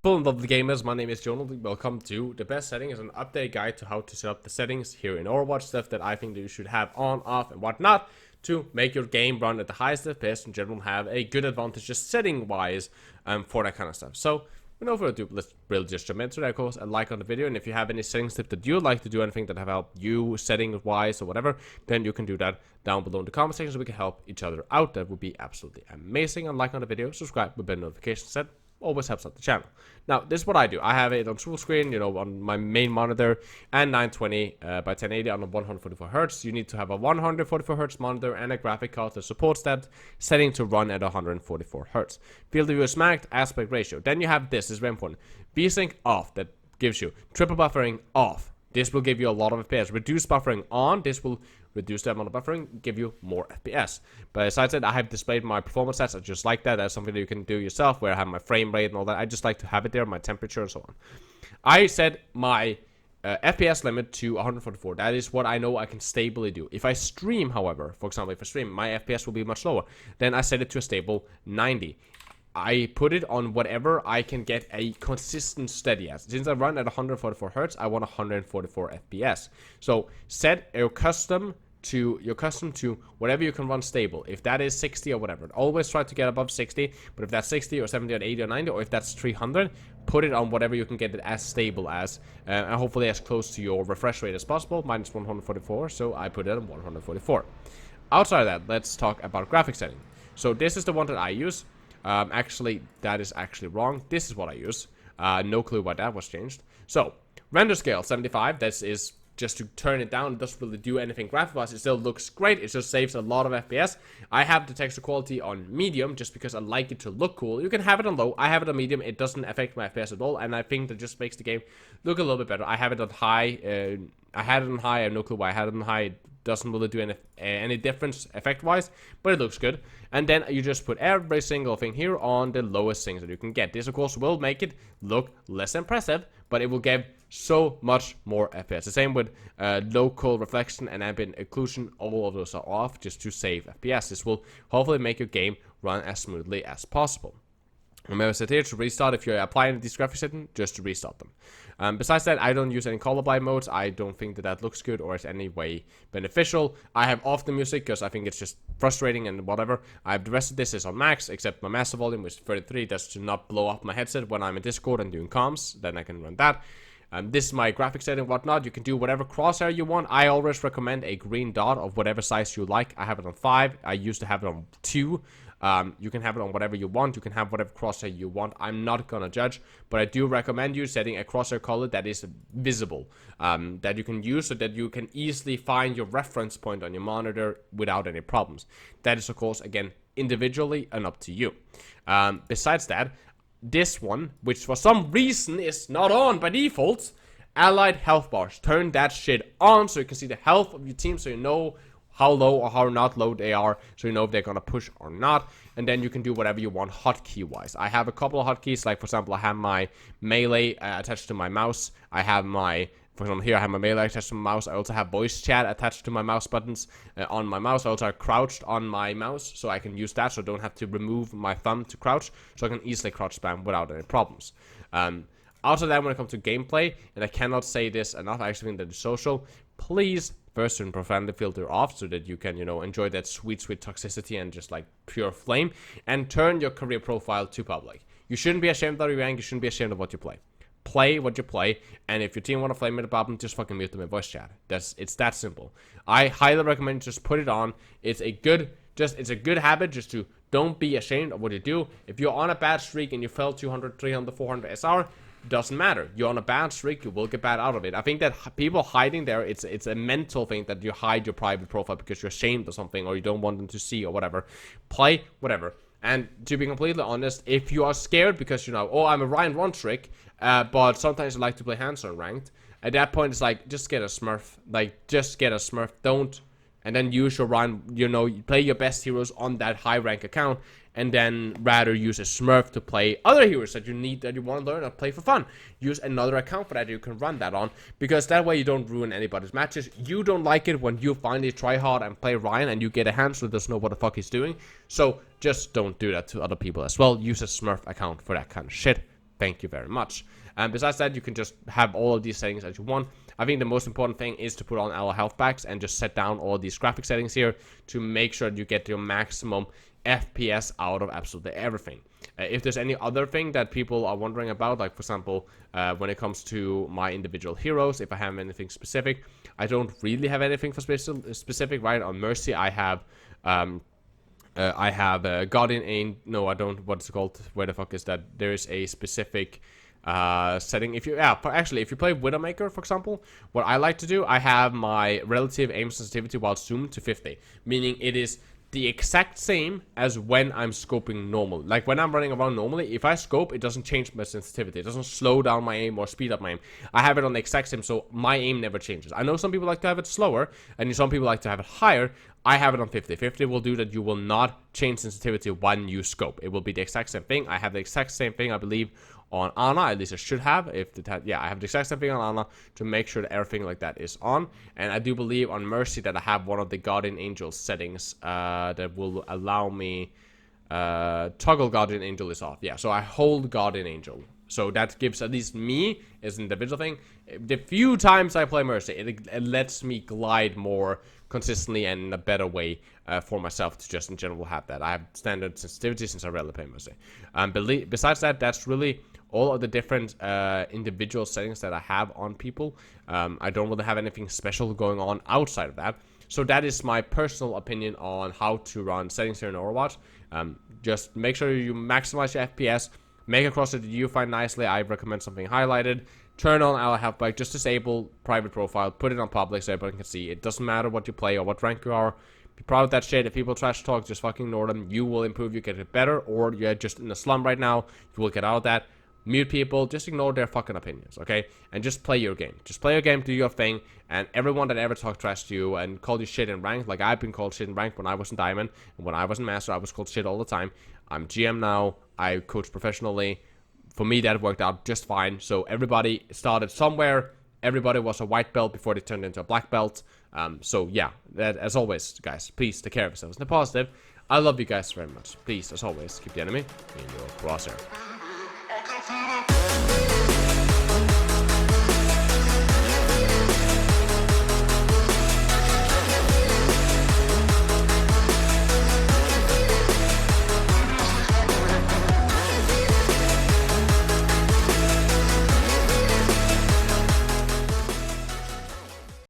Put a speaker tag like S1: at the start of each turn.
S1: Hello lovely gamers, my name is Jonal. Welcome to the best settings, an update guide to how to set up the settings here in Overwatch, stuff that I think that you should have on, off, and whatnot to make your game run at the highest FPS in general, have a good advantage just setting wise for that kind of stuff. So without further ado, let's really just jump into that. Of course, a like on the video, and if you have any settings tips that you'd like to do, anything that have helped you setting wise or whatever, then you can do that down below in the comment section so we can help each other out. That would be absolutely amazing. And like on the video, subscribe with bell notifications set. Always helps out the channel. Now, this is what I do. I have it on full screen, on my main monitor, and 920 by 1080 on a 144 Hz. You need to have a 144 Hz monitor and a graphic card that supports that setting to run at 144 Hz. Field of view is maxed, aspect ratio. Then you have this is very important. VSync off, that gives you triple buffering off. This will give you a lot of FPS. Reduce buffering on, this will reduce the amount of buffering, give you more FPS. But besides that, I have displayed my performance stats. I just like that. That's something that you can do yourself, where I have my frame rate and all that. I just like to have it there, my temperature and so on. I set my FPS limit to 144. That is what I know I can stably do. If I stream, however, for example, if I stream, my FPS will be much lower. Then I set it to a stable 90. I put it on whatever I can get a consistent steady as. Since I run at 144 Hz, I want 144 FPS. So set your custom to whatever you can run stable. If that is 60 or whatever, always try to get above 60. But if that's 60 or 70 or 80 or 90, or if that's 300, put it on whatever you can get it as stable as, and hopefully as close to your refresh rate as possible, minus 144. So I put it on 144. Outside of that, let's talk about graphic setting. So this is the one that I use. Actually, that is actually wrong. This is what I use. No clue why that was changed. So, render scale 75. This is just to turn it down. It doesn't really do anything graphic-wise. It still looks great. It just saves a lot of FPS. I have the texture quality on medium just because I like it to look cool. You can have it on low. I have it on medium. It doesn't affect my FPS at all, and I think that just makes the game look a little bit better. I have it on high. I had it on high. I have no clue why I had it on high. It doesn't really do any difference effect-wise, but it looks good. And then you just put every single thing here on the lowest things that you can get. This, of course, will make it look less impressive, but it will give so much more FPS. The same with local reflection and ambient occlusion. All of those are off just to save FPS. This will hopefully make your game run as smoothly as possible. Remember, set here to restart. If you're applying these graphic settings, just to restart them. Besides that, I don't use any colorblind modes. I don't think that that looks good or is any way beneficial. I have off the music because I think it's just frustrating and whatever. The rest of this is on max, except my master volume, which is 33. That's to not blow up my headset when I'm in Discord and doing comms. Then I can run that. This is my graphic setting and whatnot. You can do whatever crosshair you want. I always recommend a green dot of whatever size you like. I have it on 5. I used to have it on 2. You can have it on whatever you want. You can have whatever crosshair you want. I'm not gonna judge, but I do recommend you setting a crosshair color that is visible, that you can use so that you can easily find your reference point on your monitor without any problems. That is, of course, again, individually and up to you. Besides that, this one, which for some reason is not on by default, allied health bars. Turn that shit on so you can see the health of your team, so you know how low or how not low they are, so you know if they're gonna push or not. And then you can do whatever you want hotkey wise. I have a couple of hotkeys, like for example, I have my melee attached to my mouse. I have my, for example, here I have my melee attached to my mouse. I also have voice chat attached to my mouse buttons on my mouse. I also have crouched on my mouse, so I can use that, so I don't have to remove my thumb to crouch, so I can easily crouch spam without any problems. Outside that, when it comes to gameplay, and I cannot say this enough, I actually think that it's social, please first turn profanity filter off so that you can, enjoy that sweet toxicity and just like pure flame, and turn your career profile to public. You shouldn't be ashamed of your rank. You shouldn't be ashamed of what you play. Play what you play, and if your team want to flame at a problem, just fucking mute them in voice chat. It's that simple. I highly recommend just put it on. It's a good habit just to don't be ashamed of what you do. If you're on a bad streak and you fell 200, 300, 400 SR, doesn't matter. You're on a bad streak, you will get bad out of it. I think that people hiding there, it's a mental thing that you hide your private profile because you're ashamed of something or you don't want them to see or whatever. Play whatever. And to be completely honest, if you are scared because oh, I'm a Ryan one trick, but sometimes I like to play hands-on ranked, at that point it's like, just get a smurf. Like, just get a smurf. Don't, and then use your Ryan, play your best heroes on that high rank account, and then rather use a smurf to play other heroes that you want to learn and play for fun. Use another account for that you can run that on, because that way you don't ruin anybody's matches. You don't like it when you finally try hard and play Ryan and you get a hamster that doesn't know what the fuck he's doing. So just don't do that to other people as well. Use a smurf account for that kind of shit. Thank you very much. And besides that, you can just have all of these settings as you want. I think the most important thing is to put on our health packs and just set down all these graphic settings here to make sure that you get your maximum FPS out of absolutely everything. If there's any other thing that people are wondering about, like for example, when it comes to my individual heroes, if I have anything specific, I don't really have anything for specific, right? On Mercy, I have Guardian Angel. No, I don't. What's it called? Where the fuck is that? There is a specific setting. If you if you play Widowmaker, for example, what I like to do, I have my relative aim sensitivity while zoomed to 50, meaning it is the exact same as when I'm scoping normal. Like when I'm running around normally, if I scope, it doesn't change my sensitivity. It doesn't slow down my aim or speed up my aim. I have it on the exact same, so my aim never changes. I know some people like to have it slower, and some people like to have it higher. I have it on 50. 50 will do that. You will not change sensitivity when you scope. It will be the exact same thing. I have the exact same thing, I believe, on Ana. At least I should have. I have the exact same thing on Ana to make sure that everything like that is on. And I do believe on Mercy that I have one of the Guardian Angel settings that will allow me toggle Guardian Angel is off. Yeah, so I hold Guardian Angel. So that gives at least me as an individual thing. The few times I play Mercy, it lets me glide more consistently and in a better way for myself to just in general have that. I have standard sensitivity since I rarely play Mercy. Besides that, that's really all of the different individual settings that I have on people. I don't really have anything special going on outside of that. So that is my personal opinion on how to run settings here in Overwatch. Just make sure you maximize your FPS. Make a crosshair that you find nicely. I recommend something highlighted. Turn on our health pack. Just disable private profile. Put it on public so everybody can see. It doesn't matter what you play or what rank you are. Be proud of that shit. If people trash talk, just fucking ignore them. You will improve. You get it better. Or you're just in a slum right now. You will get out of that. Mute people. Just ignore their fucking opinions, okay? And just play your game. Just play your game. Do your thing. And everyone that ever talked trash to you and called you shit in rank, like I've been called shit in rank when I was in Diamond. And when I was in Master, I was called shit all the time. I'm GM now. I coach professionally. For me, that worked out just fine. So everybody started somewhere. Everybody was a white belt before they turned into a black belt. So yeah, that, as always, guys, please take care of yourselves. And the positive, I love you guys very much. Please, as always, keep the enemy in your crosshair.